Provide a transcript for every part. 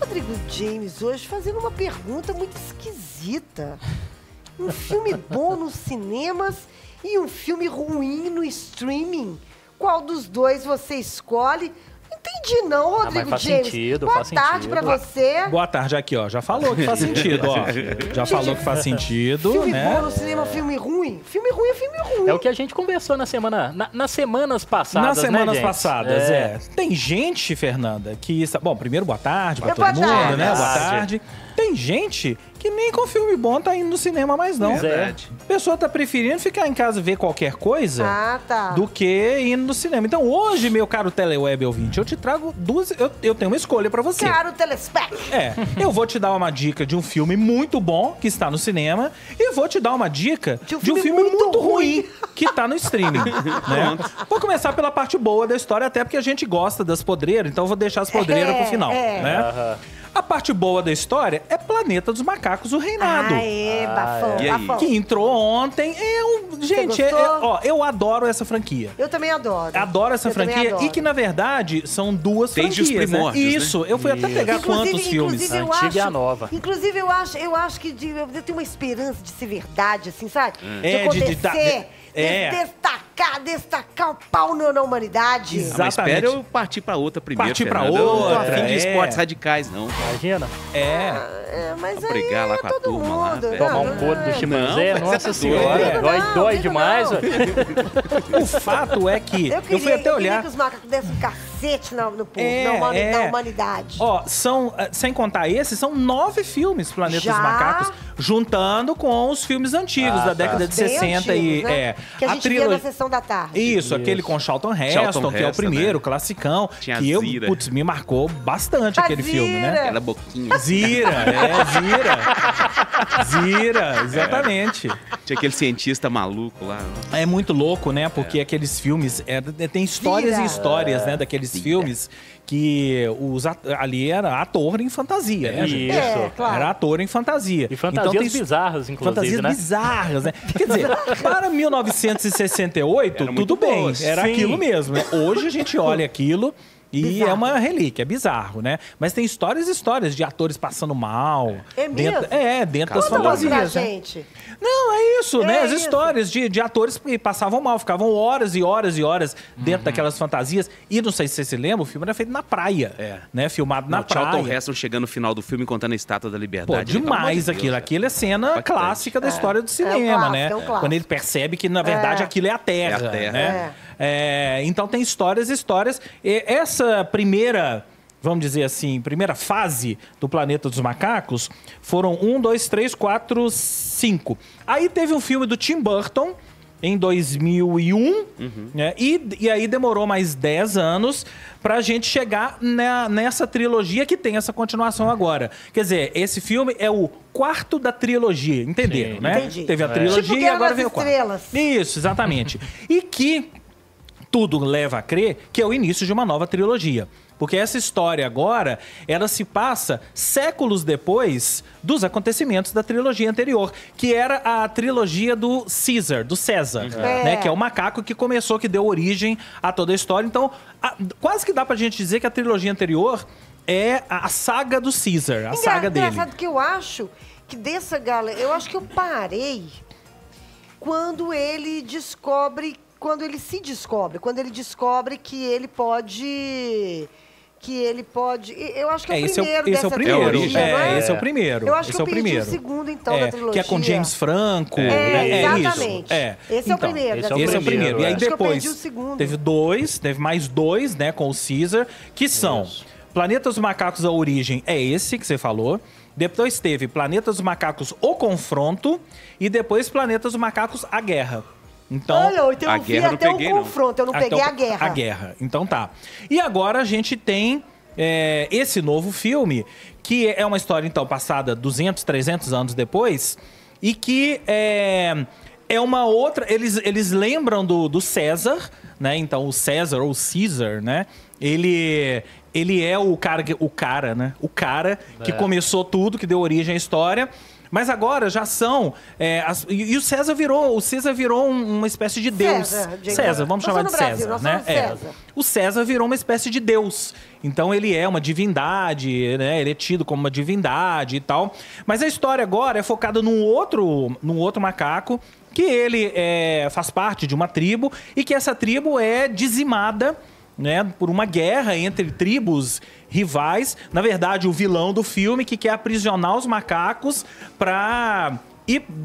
Rodrigo James hoje fazendo uma pergunta muito esquisita. Um filme bom nos cinemas e um filme ruim no streaming. Qual dos dois você escolhe? Não entendi não, Rodrigo faz James. sentido, Boa faz tarde sentido. pra você. Boa tarde aqui, ó. Já falou que faz sentido, ó. Já falou que faz sentido, Filme né? bom no cinema, filme ruim? Filme ruim é filme ruim. É o que a gente conversou nas semanas passadas, Nas semanas gente? passadas, Tem gente, Fernanda, que... Bom, primeiro, boa tarde pra Boa todo mundo, tarde. né? Boa Boa tarde. tarde. Tem gente que nem com filme bom tá indo no cinema mais não. Verdade. A pessoa tá preferindo ficar em casa e ver qualquer coisa Ah, tá. do que indo no cinema. Então hoje, meu caro teleweb ouvinte, eu te trago duas... Eu tenho uma escolha pra você. Caro telespec. Eu vou te dar uma dica de um filme muito bom que está no cinema e vou te dar uma dica de um filme muito ruim que tá no streaming. Né? Vou começar pela parte boa da história, até porque a gente gosta das podreiras, então eu vou deixar as podreiras pro final. Né? A parte boa da história é Planeta dos Macacos, o Reinado. Aê, bafão, E aí? bafão. Que entrou ontem. Gente, gostou? eu adoro essa franquia. Eu também adoro. Adoro essa Eu também franquia adoro. e que, na verdade, são duas Desde os franquias, primórdios, né? né? Isso, eu fui até pegar quantos filmes. Inclusive, eu Antiga acho, e a nova. Inclusive, eu acho que eu tenho uma esperança de ser verdade, assim, sabe? É, de de acontecer, é. destacar o pau na humanidade. Exato. Mas espera eu partir pra outra primeiro, Partir pra Fernanda. Eu não tô outra, afim de é. esportes radicais, não. Imagina, Mas Pra aí brigar lá é com a todo turma lá, mundo. velho. tomar Não, um couro do não, chimpanzé, Não, nossa você tá senhora, doido. dói Não, demais. não. O fato é que eu fui até Eu queria olhar. que os macacos dessem um cacete na É. humanidade. Ó, sem contar esses, são 9 filmes Planeta Já? dos Macacos, juntando com os filmes antigos da década de Bem 60 antigos, e né? Que a gente via na sessão da tarde. Isso, aquele com Charlton Heston, que é o Heston, primeiro, né? o classicão, Tinha que a Zira. me marcou bastante A aquele filme, né? Zira. Aquela boquinha. Zira, exatamente. Tinha aquele cientista maluco lá. É muito louco, né? Porque aqueles filmes, tem histórias Zira. e histórias, né? Daqueles filmes que ali era ator em fantasia, né, gente? Isso. É, claro. Era ator em fantasia. E fantasias Então, bizarras, inclusive, Fantasias né? bizarras, né? Quer dizer, para 1968, Eram muito tudo bem, boas. era Sim. aquilo mesmo, né? Hoje a gente olha aquilo e Bizarro. é uma relíquia, é bizarro, né? Mas tem histórias e histórias de atores passando mal. É mesmo? Dentro das Conta mais pra fantasias, né? gente. Não, é isso, né? As isso. histórias de atores que passavam mal, ficavam horas e horas e horas dentro daquelas fantasias. E não sei se você se lembra, o filme era feito na praia, né? Filmado na Não, Charlton praia. Heston chegando no final do filme contando a Estátua da Pô, Liberdade. demais Pelo amor de Deus, aquilo. cara. Aquilo é cena Impactante. clássica da história do cinema, clássico, né? é um clássico. Quando ele percebe que, na verdade, aquilo é a Terra, É a Terra. né? Então tem histórias e histórias. E essa primeira, vamos dizer assim, primeira fase do Planeta dos Macacos foram 1, 2, 3, 4, 5. Aí teve um filme do Tim Burton em 2001, né? E aí demorou mais 10 anos pra gente chegar nessa trilogia que tem essa continuação agora. Quer dizer, esse filme é o quarto da trilogia, entenderam, Sim. né? Entendi. Teve a trilogia Tipo e Guerra agora das veio o quarto. Estrelas. Isso, exatamente. E que tudo leva a crer que é o início de uma nova trilogia. Porque essa história agora, ela se passa séculos depois dos acontecimentos da trilogia anterior, que era a trilogia do Caesar, do César, né? Que é o macaco que começou, que deu origem a toda a história. Então, quase que dá pra gente dizer que a trilogia anterior é a saga do Caesar, a saga dele. Engraçado que eu acho que dessa galera... Eu acho que eu parei quando ele descobre... Quando ele descobre que ele pode... Eu acho que é o esse é primeiro o dessa primeiro. trilogia, não é? Esse é o primeiro. Eu acho esse que é eu o perdi primeiro. o segundo, então, da trilogia. Que é com James Franco. Exatamente. Isso. É. Esse é o Então, primeiro. esse da é o Esse é o trilogia. primeiro. E aí Acho que eu depois perdi o segundo. teve mais dois, né, com o Caesar, que são Planeta dos Macacos, a origem é esse que você falou. Depois teve Planeta dos Macacos, o confronto. E depois Planeta dos Macacos, a guerra. Então, Olha, então a eu vi guerra eu não até peguei, o não. confronto, eu não peguei a guerra. A guerra. Então tá. E agora a gente tem esse novo filme, que é uma história, então, passada 200, 300 anos depois, e que É uma outra... Eles lembram do César, né? Então, o César ou Caesar, né? Ele é o cara, né? O cara que começou tudo, que deu origem à história. Mas agora já são... e o César virou uma espécie de deus. César, vamos chamar de César, né? O César virou uma espécie de deus. Então ele é uma divindade, né? Ele é tido como uma divindade e tal. Mas a história agora é focada num outro macaco, que ele faz parte de uma tribo e que essa tribo é dizimada, né, por uma guerra entre tribos rivais. Na verdade, o vilão do filme que quer aprisionar os macacos para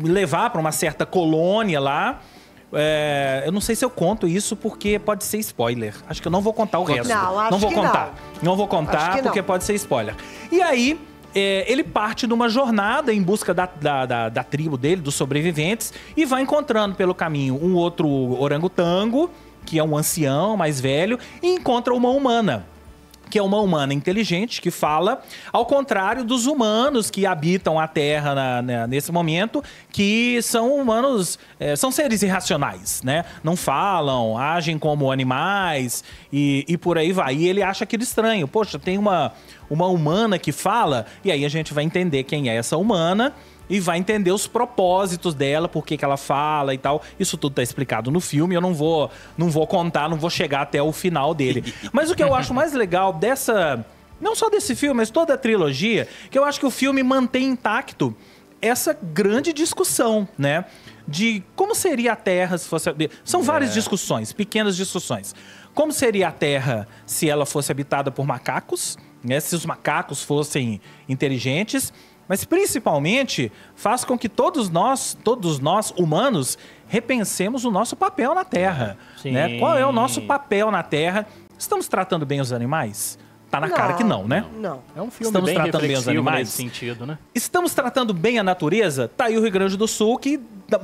levar para uma certa colônia lá. Eu não sei se eu conto isso porque pode ser spoiler. Acho que eu não vou contar o resto. Não vou contar. Não vou contar porque pode ser spoiler. E aí, ele parte numa jornada em busca da tribo dele, dos sobreviventes, e vai encontrando pelo caminho um outro orangotango, que é um ancião mais velho, e encontra uma humana, que é uma humana inteligente, que fala, ao contrário dos humanos que habitam a Terra nesse momento, que são humanos, são seres irracionais, né? Não falam, agem como animais e por aí vai. E ele acha aquilo estranho. Poxa, tem uma humana que fala, e aí a gente vai entender quem é essa humana, e vai entender os propósitos dela, por que ela fala e tal. Isso tudo tá explicado no filme, eu não vou contar, não vou chegar até o final dele. Mas o que eu acho mais legal não só desse filme, mas toda a trilogia, que eu acho que o filme mantém intacto essa grande discussão, né? De como seria a Terra se fosse... São várias discussões, pequenas discussões. Como seria a Terra se ela fosse habitada por macacos, né? Se os macacos fossem inteligentes... Mas, principalmente, faz com que todos nós humanos, repensemos o nosso papel na Terra. Né? Qual é o nosso papel na Terra? Estamos tratando bem os animais? Tá na cara que não, né? Não. É um filme Estamos bem tratando bem os animais nesse sentido, né? Estamos tratando bem a natureza? Tá aí o Rio Grande do Sul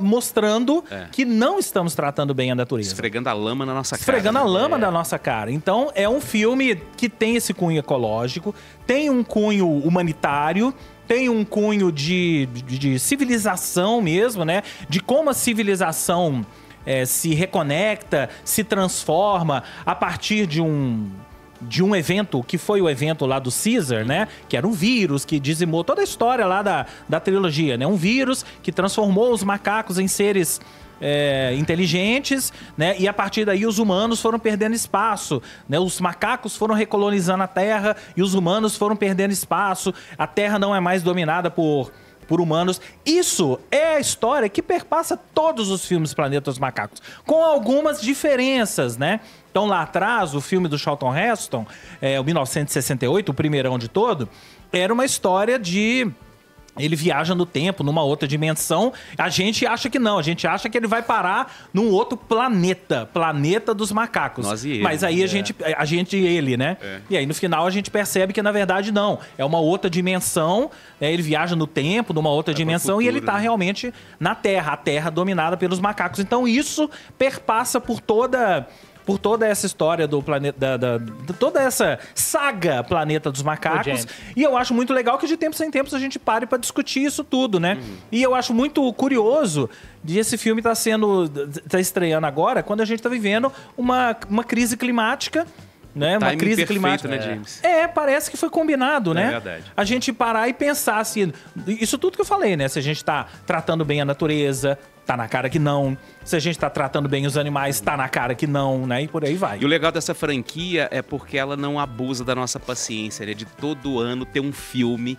mostrando que não estamos tratando bem a natureza. Esfregando a lama na nossa cara. Esfregando a lama na nossa cara. Então, é um filme que tem esse cunho ecológico, tem um cunho humanitário, tem um cunho de civilização mesmo, né? De como a civilização se reconecta, se transforma a partir de um evento, que foi o evento lá do Caesar, né? Que era um vírus que dizimou toda a história lá da trilogia, né? Um vírus que transformou os macacos em seres inteligentes, né? E a partir daí os humanos foram perdendo espaço, né? Os macacos foram recolonizando a Terra e os humanos foram perdendo espaço. A Terra não é mais dominada por humanos. Isso é a história que perpassa todos os filmes Planeta dos Macacos, com algumas diferenças, né? Então, lá atrás, o filme do Charlton Heston, o 1968, o primeirão de todo, era uma história de... Ele viaja no tempo, numa outra dimensão. A gente acha que não. A gente acha que ele vai parar num outro planeta. Planeta dos macacos. Nós e ele. Mas aí a gente e ele, né? E aí no final a gente percebe que na verdade não. É uma outra dimensão. Ele viaja no tempo, numa outra dimensão. Futuro, e ele tá realmente na Terra. A Terra dominada pelos macacos. Então isso perpassa por toda essa história do planeta, toda essa saga Planeta dos Macacos. E eu acho muito legal que de tempos em tempos a gente pare para discutir isso tudo, né? E eu acho muito curioso de esse filme tá estreando agora, quando a gente tá vivendo uma crise climática, né? Uma crise climática, né, James? Parece que foi combinado, né? É verdade. A gente parar e pensar assim, isso tudo que eu falei, né? Se a gente tá tratando bem a natureza, tá na cara que não. Se a gente tá tratando bem os animais, tá na cara que não, né? E por aí vai. E o legal dessa franquia é porque ela não abusa da nossa paciência, né? De todo ano ter um filme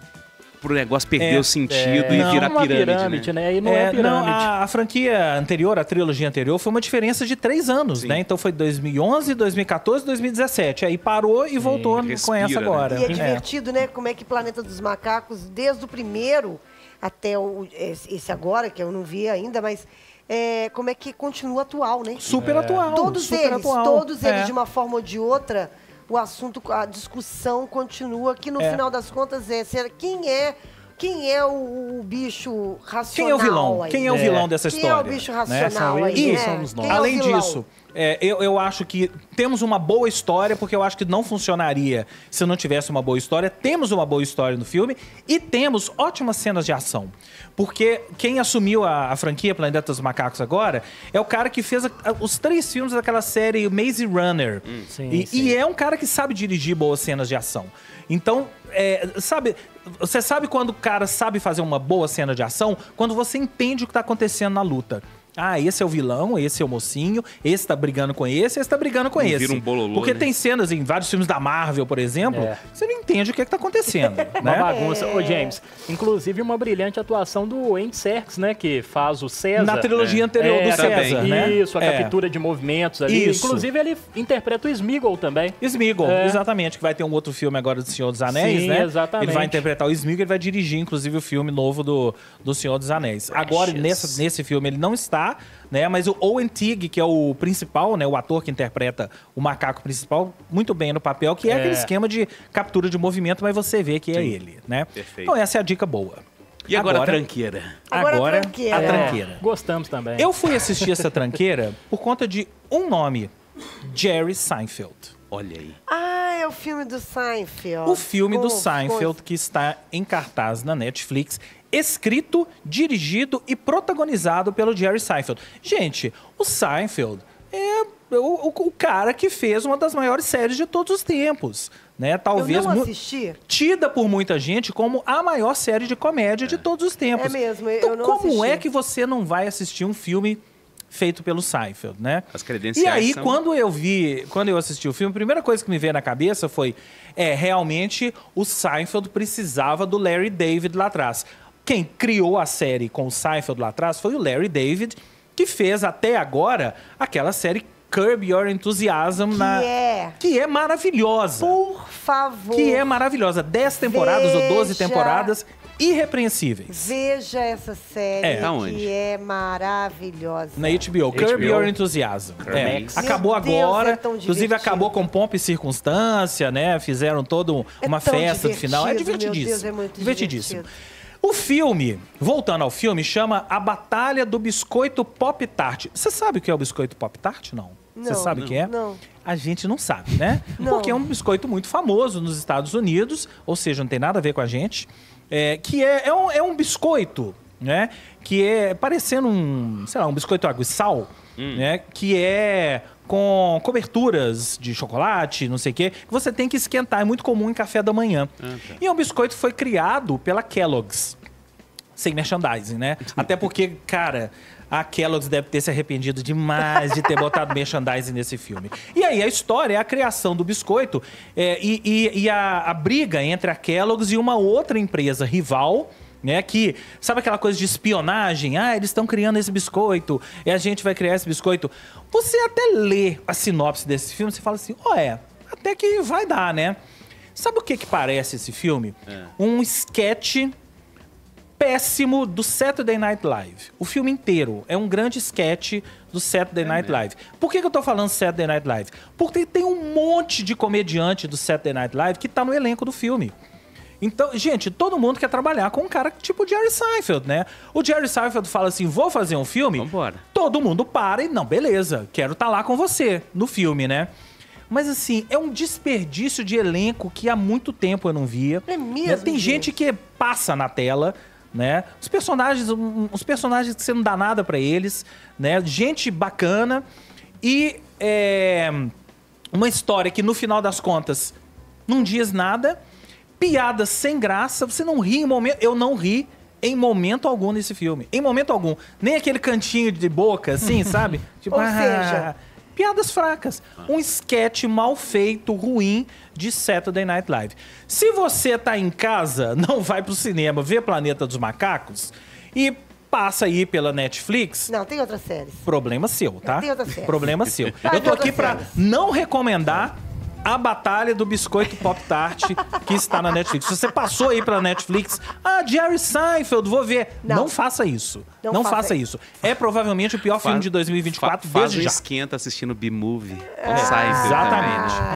pro negócio perder o sentido e virar pirâmide, né? E não é pirâmide. Não, a franquia anterior, a trilogia anterior, foi uma diferença de 3 anos, né? Então foi 2011, 2014, 2017. Aí parou e voltou com essa agora. Né? E é divertido, né? Como é que Planeta dos Macacos, desde o primeiro até esse agora, que eu não vi ainda, mas como é que continua atual, né? Super atual. Todos eles, de uma forma ou de outra, o assunto, a discussão continua, que no final das contas quem é o bicho racional? Quem é o vilão? Quem é o vilão dessa história? Quem é o bicho racional aí, Somos nós. Além disso, Eu acho que temos uma boa história, porque eu acho que não funcionaria se não tivesse uma boa história. Temos uma boa história no filme e temos ótimas cenas de ação. Porque quem assumiu a franquia Planeta dos Macacos agora é o cara que fez os 3 filmes daquela série Maze Runner. E é um cara que sabe dirigir boas cenas de ação. Então, você sabe quando o cara sabe fazer uma boa cena de ação? Quando você entende o que está acontecendo na luta. Ah, esse é o vilão, esse é o mocinho, esse tá brigando com esse tá brigando com esse. Vira um bololô, porque né? tem cenas em vários filmes da Marvel, por exemplo, você não entende o que tá acontecendo. Uma bagunça. Ô, James, inclusive uma brilhante atuação do Andy Serkis, né? Que faz o César. Na trilogia anterior do César, né? Isso, a captura de movimentos ali. Isso. Inclusive ele interpreta o Sméagol também. Sméagol, exatamente, que vai ter um outro filme agora do Senhor dos Anéis, né? Exatamente. Ele vai interpretar o Sméagol, ele vai dirigir, inclusive, o filme novo do Senhor dos Anéis. Agora, nesse filme, ele não está, né? Mas o Owen Teague, que é o principal, né? O ator que interpreta o macaco principal, muito bem no papel, que é aquele esquema de captura de movimento, mas você vê que é ele, né? Perfeito. Então essa é a dica boa. E agora a tranqueira? Agora a tranqueira. tranqueira. Gostamos também. Eu fui assistir essa tranqueira por conta de um nome, Jerry Seinfeld. Olha aí. Ah, é o filme do Seinfeld. O filme do Seinfeld que está em cartaz na Netflix, escrito, dirigido e protagonizado pelo Jerry Seinfeld. Gente, o Seinfeld é o cara que fez uma das maiores séries de todos os tempos, né? Talvez eu não assisti. Tida por muita gente como a maior série de comédia de todos os tempos. É mesmo, então, eu não como assisti. é que você não vai assistir um filme feito pelo Seinfeld, né? As credenciais E aí, são... quando eu assisti o filme, a primeira coisa que me veio na cabeça foi, realmente o Seinfeld precisava do Larry David lá atrás. Quem criou a série com o Seinfeld lá atrás foi o Larry David, que fez até agora aquela série Curb Your Enthusiasm, que é maravilhosa. Por favor. Que é maravilhosa. 10 temporadas ou 12 temporadas irrepreensíveis. Veja essa série Aonde? que é maravilhosa. Na HBO, Curb Your Enthusiasm. Acabou Meu Deus, agora, é tão inclusive divertido. acabou com pompa e circunstância, né? Fizeram toda uma tão festa de final. É divertido, divertidíssimo. meu Deus, é muito divertidíssimo. divertido. O filme, voltando ao filme, chama A Batalha do Biscoito Pop Tart. Você sabe o que é o biscoito Pop Tart? Não. Você sabe o que é? Não. A gente não sabe, né? Não. Porque é um biscoito muito famoso nos Estados Unidos, ou seja, não tem nada a ver com a gente, que é um biscoito, né? Que é parecendo um biscoito água e sal, né? Que é com coberturas de chocolate, não sei o quê, que você tem que esquentar. É muito comum em café da manhã. E é um biscoito que foi criado pela Kellogg's. Sem merchandising, né? Até porque, cara, a Kellogg's deve ter se arrependido demais de ter botado merchandising nesse filme. E aí a história é a criação do biscoito e a briga entre a Kellogg's e uma outra empresa rival, né, que, sabe aquela coisa de espionagem? Ah, eles estão criando esse biscoito e a gente vai criar esse biscoito. Você até lê a sinopse desse filme, você fala assim, até que vai dar, né? Sabe o que parece esse filme? Um sketch péssimo do Saturday Night Live. O filme inteiro é um grande sketch do Saturday Night Live. Por que eu tô falando Saturday Night Live? Porque tem um monte de comediante do Saturday Night Live que tá no elenco do filme. Então, gente, todo mundo quer trabalhar com um cara tipo o Jerry Seinfeld, né? O Jerry Seinfeld fala assim, vou fazer um filme? Vambora. Todo mundo para e, não, beleza, quero estar lá com você no filme, né? Mas assim, é um desperdício de elenco que há muito tempo eu não via. É mesmo, Tem gente que passa na tela, né? Os personagens que você não dá nada pra eles, né? Gente bacana e uma história que no final das contas não diz nada, piadas sem graça, você não ri em momento... Eu não ri em momento algum nesse filme. Em momento algum. Nem aquele cantinho de boca, assim, sabe? Tipo, Ou seja... piadas fracas. Um sketch mal feito, ruim, de Saturday Night Live. Se você tá em casa, não vai pro cinema ver Planeta dos Macacos e passa aí pela Netflix... Não, tem outras séries. Problema seu, tá? Tem outras séries. Problema seu. Vai Eu tô ver aqui outras pra séries. não recomendar A Batalha do Biscoito Pop Tart, que está na Netflix. Se você passou aí pela Netflix, Jerry Seinfeld, vou ver. Não faça isso. Não faça isso. É provavelmente o pior filme de 2024 Faz desde um já. esquenta assistindo B-Movie. Seinfeld Exatamente. também.